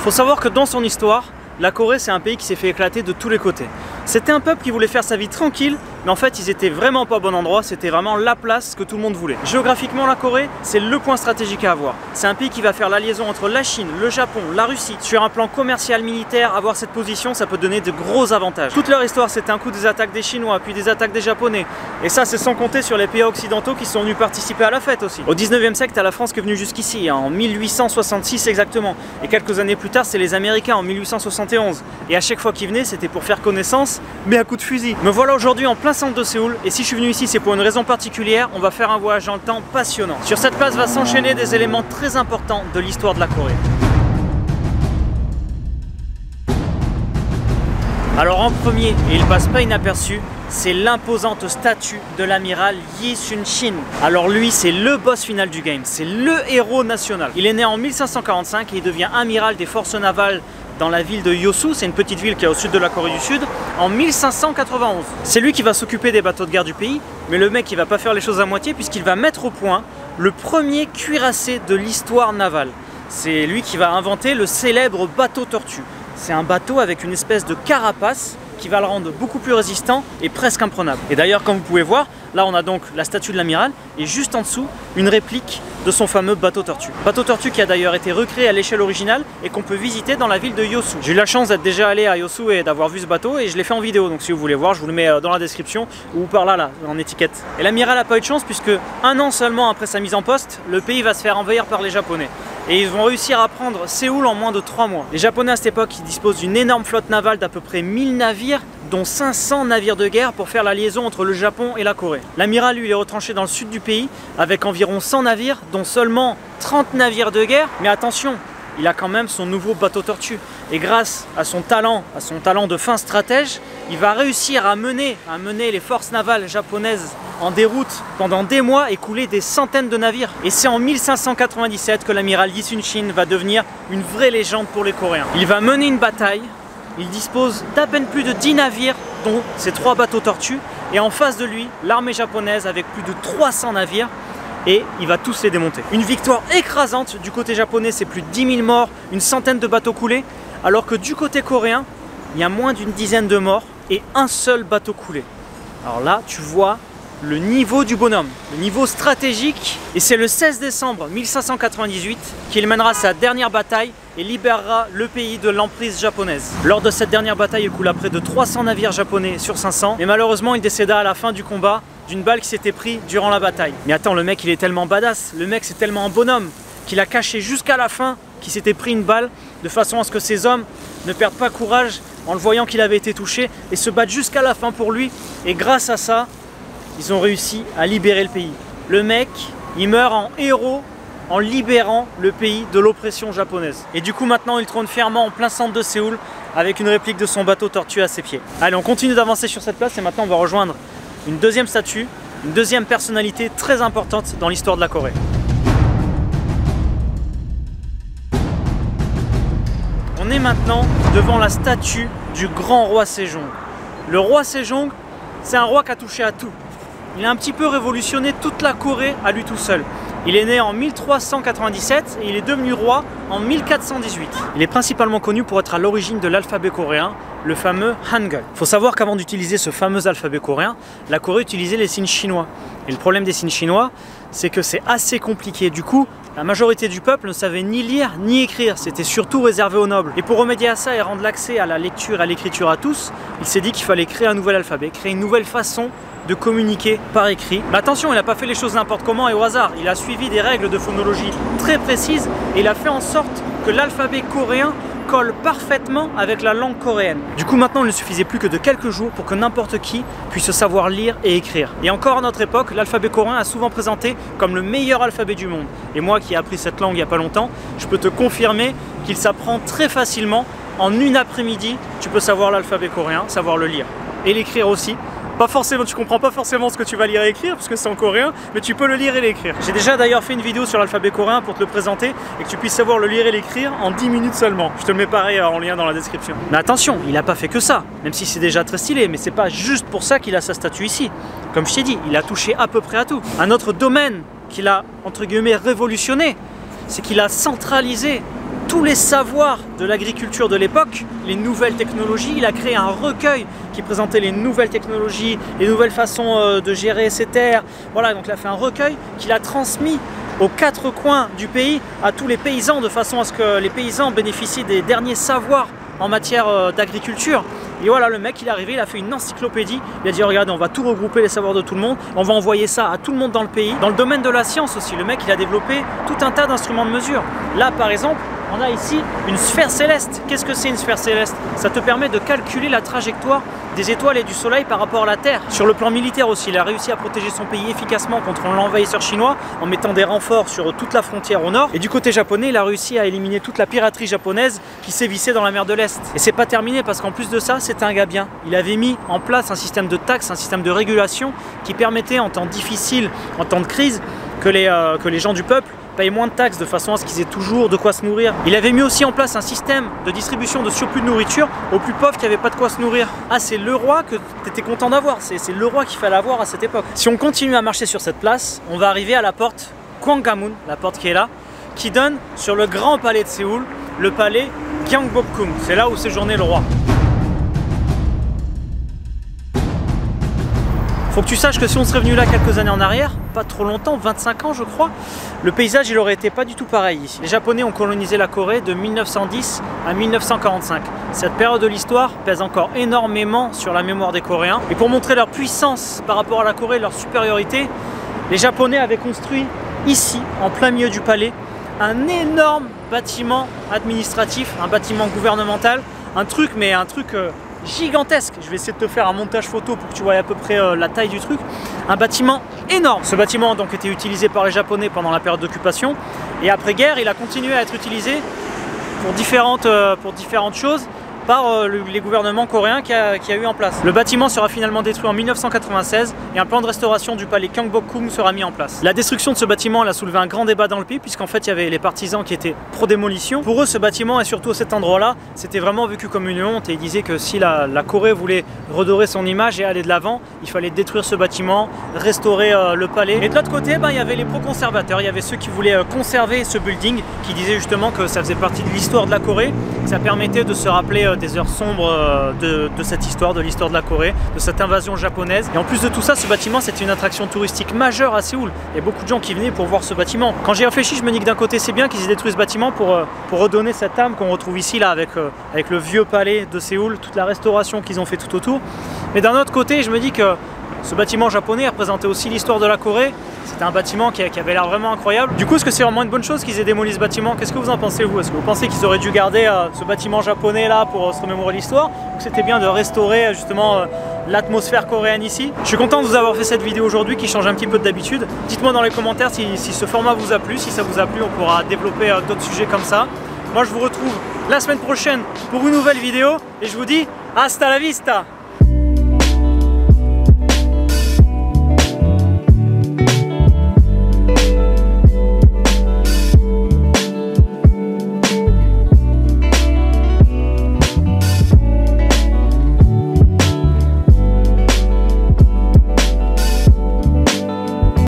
Faut savoir que dans son histoire, la Corée, c'est un pays qui s'est fait éclater de tous les côtés. C'était un peuple qui voulait faire sa vie tranquille, mais en fait, ils étaient vraiment pas au bon endroit, c'était vraiment la place que tout le monde voulait. Géographiquement, la Corée, c'est le point stratégique à avoir. C'est un pays qui va faire la liaison entre la Chine, le Japon, la Russie. Sur un plan commercial, militaire, avoir cette position, ça peut donner de gros avantages. Toute leur histoire, c'était un coup des attaques des Chinois, puis des attaques des Japonais. Et ça, c'est sans compter sur les pays occidentaux qui sont venus participer à la fête aussi. Au 19e siècle, t'as la France qui est venue jusqu'ici, en 1866 exactement. Et quelques années plus tard, c'est les Américains en 1871. Et à chaque fois qu'ils venaient, c'était pour faire connaissance, mais à coup de fusil. Me voilà aujourd'hui en plein centre de Séoul, et si je suis venu ici, c'est pour une raison particulière. On va faire un voyage dans le temps passionnant. Sur cette place va s'enchaîner des éléments très importants de l'histoire de la Corée. Alors en premier, et il passe pas inaperçu, c'est l'imposante statue de l'amiral Yi Sun-shin. Alors lui, c'est le boss final du game, c'est le héros national. Il est né en 1545 et il devient amiral des forces navales dans la ville de Yeosu, c'est une petite ville qui est au sud de la Corée du Sud, en 1591. C'est lui qui va s'occuper des bateaux de guerre du pays, mais le mec il va pas faire les choses à moitié puisqu'il va mettre au point le premier cuirassé de l'histoire navale. C'est lui qui va inventer le célèbre bateau tortue. C'est un bateau avec une espèce de carapace qui va le rendre beaucoup plus résistant et presque imprenable. Et d'ailleurs, comme vous pouvez voir, là on a donc la statue de l'amiral et juste en dessous, une réplique de son fameux bateau tortue. Bateau tortue qui a d'ailleurs été recréé à l'échelle originale et qu'on peut visiter dans la ville de Yeosu. J'ai eu la chance d'être déjà allé à Yeosu et d'avoir vu ce bateau et je l'ai fait en vidéo, donc si vous voulez voir, je vous le mets dans la description ou par là, en étiquette. Et l'amiral n'a pas eu de chance puisque un an seulement après sa mise en poste, le pays va se faire envahir par les Japonais. Et ils vont réussir à prendre Séoul en moins de 3 mois. Les Japonais à cette époque, ils disposent d'une énorme flotte navale d'à peu près 1000 navires, dont 500 navires de guerre pour faire la liaison entre le Japon et la Corée. L'amiral, lui, il est retranché dans le sud du pays avec environ 100 navires, dont seulement 30 navires de guerre. Mais attention, il a quand même son nouveau bateau tortue. Et grâce à son talent de fin stratège, il va réussir à mener les forces navales japonaises en déroute pendant des mois et couler des centaines de navires. Et c'est en 1597 que l'amiral Yi Sun-shin va devenir une vraie légende pour les Coréens. Il va mener une bataille, il dispose d'à peine plus de 10 navires, dont ses 3 bateaux tortues, et en face de lui, l'armée japonaise avec plus de 300 navires, et il va tous les démonter. Une victoire écrasante du côté japonais, c'est plus de 10 000 morts, une centaine de bateaux coulés, alors que du côté coréen, il y a moins d'une dizaine de morts et un seul bateau coulé. Alors là, tu vois le niveau du bonhomme, le niveau stratégique, et c'est le 16 décembre 1598 qu'il mènera sa dernière bataille et libérera le pays de l'emprise japonaise. Lors de cette dernière bataille, il coula près de 300 navires japonais sur 500, mais malheureusement il décéda à la fin du combat d'une balle qui s'était prise durant la bataille. Mais attends, le mec il est tellement badass, le mec c'est tellement un bonhomme qu'il a caché jusqu'à la fin qu'il s'était pris une balle de façon à ce que ses hommes ne perdent pas courage en le voyant qu'il avait été touché et se battent jusqu'à la fin pour lui, et grâce à ça, ils ont réussi à libérer le pays. Le mec, il meurt en héros en libérant le pays de l'oppression japonaise. Et du coup maintenant il trône fièrement en plein centre de Séoul avec une réplique de son bateau tortue à ses pieds. Allez, on continue d'avancer sur cette place et maintenant on va rejoindre une deuxième statue, une deuxième personnalité très importante dans l'histoire de la Corée. On est maintenant devant la statue du grand roi Sejong. Le roi Sejong, c'est un roi qui a touché à tout. Il a un petit peu révolutionné toute la Corée à lui tout seul. Il est né en 1397 et il est devenu roi en 1418. Il est principalement connu pour être à l'origine de l'alphabet coréen, le fameux Hangul. Il faut savoir qu'avant d'utiliser ce fameux alphabet coréen, la Corée utilisait les signes chinois. Et le problème des signes chinois, c'est que c'est assez compliqué. Du coup, la majorité du peuple ne savait ni lire ni écrire, c'était surtout réservé aux nobles. Et pour remédier à ça et rendre l'accès à la lecture et à l'écriture à tous, il s'est dit qu'il fallait créer un nouvel alphabet, créer une nouvelle façon de communiquer par écrit. Mais attention, il n'a pas fait les choses n'importe comment et au hasard. Il a suivi des règles de phonologie très précises et il a fait en sorte que l'alphabet coréen colle parfaitement avec la langue coréenne. Du coup, maintenant, il ne suffisait plus que de quelques jours pour que n'importe qui puisse savoir lire et écrire. Et encore à notre époque, l'alphabet coréen est souvent présenté comme le meilleur alphabet du monde. Et moi qui ai appris cette langue il n'y a pas longtemps, je peux te confirmer qu'il s'apprend très facilement. En une après-midi, tu peux savoir l'alphabet coréen, savoir le lire et l'écrire aussi. Pas forcément, tu comprends pas forcément ce que tu vas lire et écrire parce que c'est en coréen, mais tu peux le lire et l'écrire. J'ai déjà d'ailleurs fait une vidéo sur l'alphabet coréen pour te le présenter et que tu puisses savoir le lire et l'écrire en 10 minutes seulement. Je te le mets pareil en lien dans la description. Mais attention, il n'a pas fait que ça, même si c'est déjà très stylé, mais c'est pas juste pour ça qu'il a sa statue ici. Comme je t'ai dit, il a touché à peu près à tout. Un autre domaine qu'il a, entre guillemets, révolutionné, c'est qu'il a centralisé tous les savoirs de l'agriculture de l'époque, les nouvelles technologies. Il a créé un recueil qui présentait les nouvelles technologies, les nouvelles façons de gérer ses terres. Voilà, donc il a fait un recueil qu'il a transmis aux 4 coins du pays à tous les paysans, de façon à ce que les paysans bénéficient des derniers savoirs en matière d'agriculture. Et voilà, le mec il est arrivé, il a fait une encyclopédie, il a dit regardez, on va tout regrouper les savoirs de tout le monde, on va envoyer ça à tout le monde dans le pays. Dans le domaine de la science aussi, le mec il a développé tout un tas d'instruments de mesure. Là par exemple, on a ici une sphère céleste. Qu'est-ce que c'est une sphère céleste? Ça te permet de calculer la trajectoire des étoiles et du soleil par rapport à la Terre. Sur le plan militaire aussi, il a réussi à protéger son pays efficacement contre l'envahisseur chinois en mettant des renforts sur toute la frontière au nord. Et du côté japonais, il a réussi à éliminer toute la piraterie japonaise qui sévissait dans la mer de l'Est. Et c'est pas terminé parce qu'en plus de ça, c'était un gars bien. Il avait mis en place un système de taxes, un système de régulation qui permettait en temps difficile, en temps de crise, que les gens du peuple payent moins de taxes de façon à ce qu'ils aient toujours de quoi se nourrir. Il avait mis aussi en place un système de distribution de surplus de nourriture aux plus pauvres qui n'avaient pas de quoi se nourrir. Ah, c'est le roi que tu étais content d'avoir, c'est le roi qu'il fallait avoir à cette époque. Si on continue à marcher sur cette place, on va arriver à la porte Gwanghwamun, la porte qui est là, qui donne sur le grand palais de Séoul, le palais Gyeongbokgung. C'est là où séjournait le roi. Faut que tu saches que si on serait venu là quelques années en arrière, pas trop longtemps, 25 ans je crois, le paysage il aurait été pas du tout pareil ici. Les Japonais ont colonisé la Corée de 1910 à 1945. Cette période de l'histoire pèse encore énormément sur la mémoire des Coréens. Et pour montrer leur puissance par rapport à la Corée, leur supériorité, les Japonais avaient construit ici, en plein milieu du palais, un énorme bâtiment administratif, un bâtiment gouvernemental, un truc gigantesque. Je vais essayer de te faire un montage photo pour que tu vois à peu près la taille du truc. Un bâtiment énorme. Ce bâtiment a donc été utilisé par les Japonais pendant la période d'occupation et après-guerre, il a continué à être utilisé pour différentes choses par les gouvernements coréens qu'il y a eu en place. Le bâtiment sera finalement détruit en 1996 et un plan de restauration du palais Gyeongbokgung sera mis en place. La destruction de ce bâtiment elle a soulevé un grand débat dans le pays puisqu'en fait il y avait les partisans qui étaient pro-démolition. Pour eux ce bâtiment et surtout cet endroit-là, c'était vraiment vécu comme une honte et ils disaient que si la Corée voulait redorer son image et aller de l'avant, il fallait détruire ce bâtiment, restaurer le palais. Et de l'autre côté, il y avait les pro-conservateurs, il y avait ceux qui voulaient conserver ce building, qui disaient justement que ça faisait partie de l'histoire de la Corée, que ça permettait de se rappeler des heures sombres de cette histoire, de l'histoire de la Corée, de cette invasion japonaise. Et en plus de tout ça, ce bâtiment c'était une attraction touristique majeure à Séoul. Il y a beaucoup de gens qui venaient pour voir ce bâtiment. Quand j'y réfléchis, je me dis que d'un côté c'est bien qu'ils aient détruit ce bâtiment pour redonner cette âme qu'on retrouve ici là avec le vieux palais de Séoul, toute la restauration qu'ils ont fait tout autour. Mais d'un autre côté, je me dis que ce bâtiment japonais représentait aussi l'histoire de la Corée. C'était un bâtiment qui avait l'air vraiment incroyable. Du coup, est-ce que c'est vraiment une bonne chose qu'ils aient démoli ce bâtiment? Qu'est-ce que vous en pensez vous? Est-ce que vous pensez qu'ils auraient dû garder ce bâtiment japonais là pour se remémorer l'histoire? Ou que c'était bien de restaurer justement l'atmosphère coréenne ici? Je suis content de vous avoir fait cette vidéo aujourd'hui qui change un petit peu d'habitude. Dites-moi dans les commentaires si ce format vous a plu. Si ça vous a plu, on pourra développer d'autres sujets comme ça. Moi, je vous retrouve la semaine prochaine pour une nouvelle vidéo et je vous dis hasta la vista!